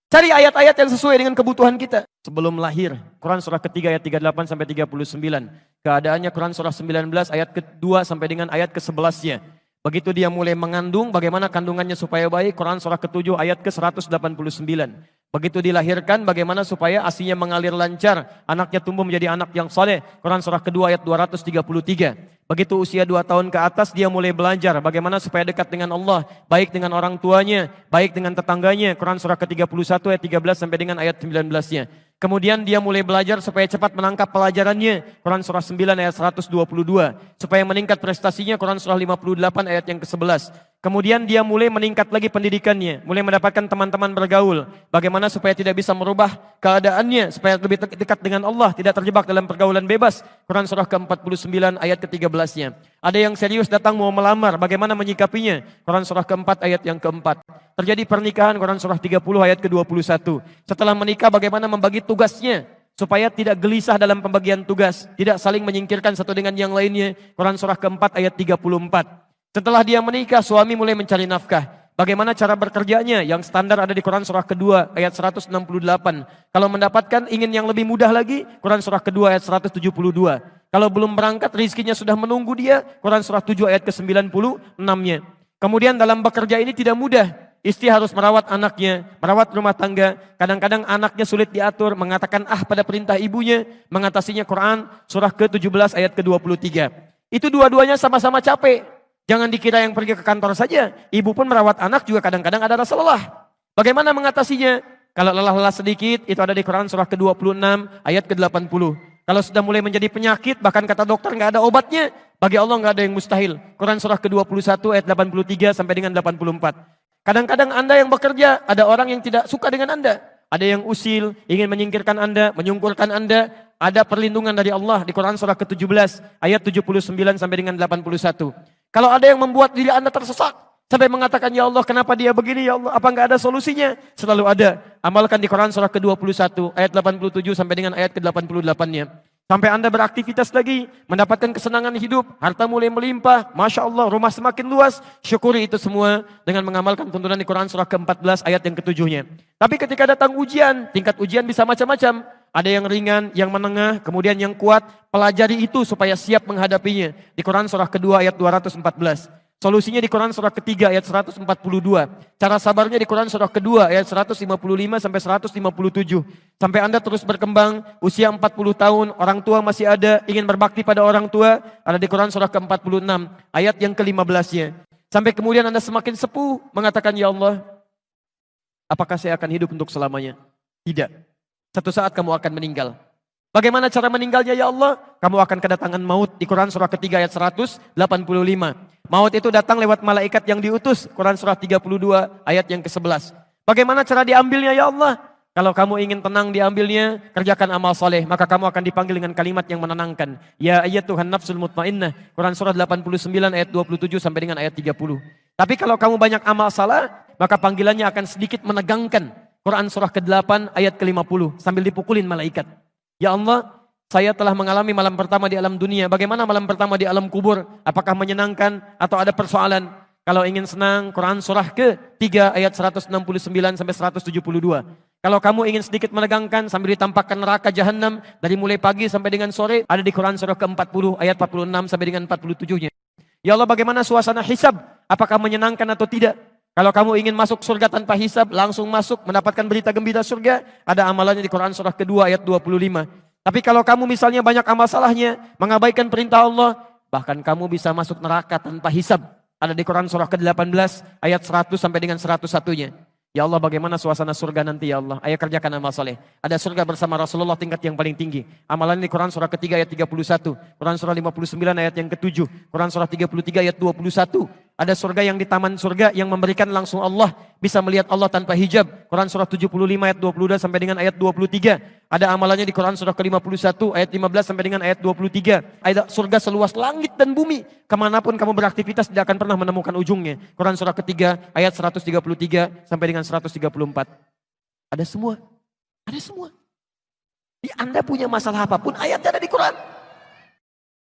Cari ayat-ayat yang sesuai dengan kebutuhan kita. Sebelum lahir, Quran surah ketiga ayat 38 sampai 39. Keadaannya Quran surah 19 ayat ke-2 sampai dengan ayat ke-11-nya. Begitu dia mulai mengandung, bagaimana kandungannya supaya baik, Quran surah ke-7 ayat ke-189. Begitu dilahirkan, bagaimana supaya ASINya mengalir lancar, anaknya tumbuh menjadi anak yang saleh, Quran surah kedua ayat 233. Begitu usia 2 tahun ke atas, dia mulai belajar bagaimana supaya dekat dengan Allah, baik dengan orang tuanya, baik dengan tetangganya, Quran surah ke-31 ayat 13 sampai dengan ayat 19-nya. Kemudian dia mulai belajar supaya cepat menangkap pelajarannya, Quran surah 9 ayat 122. Supaya meningkat prestasinya, Quran surah 58 ayat yang ke-11. Kemudian dia mulai meningkat lagi pendidikannya, mulai mendapatkan teman-teman bergaul. Bagaimana supaya tidak bisa merubah keadaannya, supaya lebih dekat dengan Allah, tidak terjebak dalam pergaulan bebas. Quran surah ke-49 ayat ke-13-nya. Ada yang serius datang mau melamar, bagaimana menyikapinya? Quran surah ke-4 ayat yang ke-4. Terjadi pernikahan, Quran surah 30 ayat ke-21. Setelah menikah, bagaimana membagi tugasnya supaya tidak gelisah dalam pembagian tugas, tidak saling menyingkirkan satu dengan yang lainnya. Quran surah ke-4 ayat 34. Setelah dia menikah, suami mulai mencari nafkah. Bagaimana cara bekerjanya? Yang standar ada di Quran surah kedua ayat 168. Kalau mendapatkan ingin yang lebih mudah lagi, Quran surah kedua ayat 172. Kalau belum berangkat, rizkinya sudah menunggu dia, Quran surah 7 ayat ke-96-nya. Kemudian dalam bekerja ini tidak mudah. Istri harus merawat anaknya, merawat rumah tangga. Kadang-kadang anaknya sulit diatur, mengatakan pada perintah ibunya, mengatasinya Quran surah ke-17 ayat ke-23. Itu dua-duanya sama-sama capek. Jangan dikira yang pergi ke kantor saja. Ibu pun merawat anak juga kadang-kadang ada rasa lelah. Bagaimana mengatasinya? Kalau lelah-lelah sedikit, itu ada di Quran surah ke-26 ayat ke-80. Kalau sudah mulai menjadi penyakit, bahkan kata dokter nggak ada obatnya, bagi Allah nggak ada yang mustahil. Quran surah ke-21 ayat 83 sampai dengan 84. Kadang-kadang Anda yang bekerja, ada orang yang tidak suka dengan Anda. Ada yang usil, ingin menyingkirkan Anda, menyungkurkan Anda. Ada perlindungan dari Allah di Quran surah ke-17 ayat 79 sampai dengan 81. Kalau ada yang membuat diri Anda tersesat, sampai mengatakan, ya Allah kenapa dia begini ya Allah, apa enggak ada solusinya? Selalu ada. Amalkan di Quran surah ke-21 ayat 87 sampai dengan ayat ke-88-nya. Sampai Anda beraktivitas lagi, mendapatkan kesenangan hidup, harta mulai melimpah, Masya Allah, rumah semakin luas, syukuri itu semua dengan mengamalkan tuntunan di Quran surah ke-14 ayat yang ke-7-nya. Tapi ketika datang ujian, tingkat ujian bisa macam-macam. Ada yang ringan, yang menengah, kemudian yang kuat. Pelajari itu supaya siap menghadapinya. Di Quran surah kedua ayat 214. Solusinya di Quran surah ketiga ayat 142. Cara sabarnya di Quran surah kedua ayat 155 sampai 157. Sampai Anda terus berkembang, usia 40 tahun, orang tua masih ada, ingin berbakti pada orang tua, ada di Quran surah ke-46 ayat yang ke-15-nya. Sampai kemudian Anda semakin sepuh, mengatakan, ya Allah, apakah saya akan hidup untuk selamanya? Tidak. Satu saat kamu akan meninggal. Bagaimana cara meninggalnya ya Allah? Kamu akan kedatangan maut di Quran surah ketiga ayat 185. Maut itu datang lewat malaikat yang diutus. Quran surah 32 ayat yang ke-11. Bagaimana cara diambilnya ya Allah? Kalau kamu ingin tenang diambilnya, kerjakan amal soleh. Maka kamu akan dipanggil dengan kalimat yang menenangkan. Ya ayyatuhan nafsul mutmainnah. Quran surah 89 ayat 27 sampai dengan ayat 30. Tapi kalau kamu banyak amal salah, maka panggilannya akan sedikit menegangkan. Quran surah ke-8 ayat ke-50 sambil dipukulin malaikat. Ya Allah, saya telah mengalami malam pertama di alam dunia. Bagaimana malam pertama di alam kubur? Apakah menyenangkan atau ada persoalan? Kalau ingin senang, Quran surah ke-3 ayat 169 sampai 172. Kalau kamu ingin sedikit menegangkan sambil ditampakkan neraka jahanam dari mulai pagi sampai dengan sore, ada di Quran surah ke-40 ayat 46 sampai dengan 47-nya. Ya Allah, bagaimana suasana hisab? Apakah menyenangkan atau tidak? Kalau kamu ingin masuk surga tanpa hisab, langsung masuk, mendapatkan berita gembira surga, ada amalannya di Quran surah kedua ayat 25. Tapi kalau kamu misalnya banyak amal salahnya, mengabaikan perintah Allah, bahkan kamu bisa masuk neraka tanpa hisab. Ada di Quran surah ke-18 ayat 100 sampai dengan 101-nya. Ya Allah, bagaimana suasana surga nanti ya Allah? Ayo kerjakan amal soleh. Ada surga bersama Rasulullah tingkat yang paling tinggi. Amalan di Quran surah ketiga ayat 31. Quran surah 59 ayat yang ke-7. Quran surah 33 ayat 21. Ada surga yang di taman surga yang memberikan langsung Allah. Bisa melihat Allah tanpa hijab. Quran surah 75 ayat 22 sampai dengan ayat 23. Ada amalannya di Quran surah ke-51 ayat 15 sampai dengan ayat 23. Ada surga seluas langit dan bumi. Kemanapun kamu beraktivitas tidak akan pernah menemukan ujungnya. Quran surah ketiga ayat 133 sampai dengan 134. Ada semua. Ada semua. Di Anda punya masalah apapun, ayatnya ada di Quran.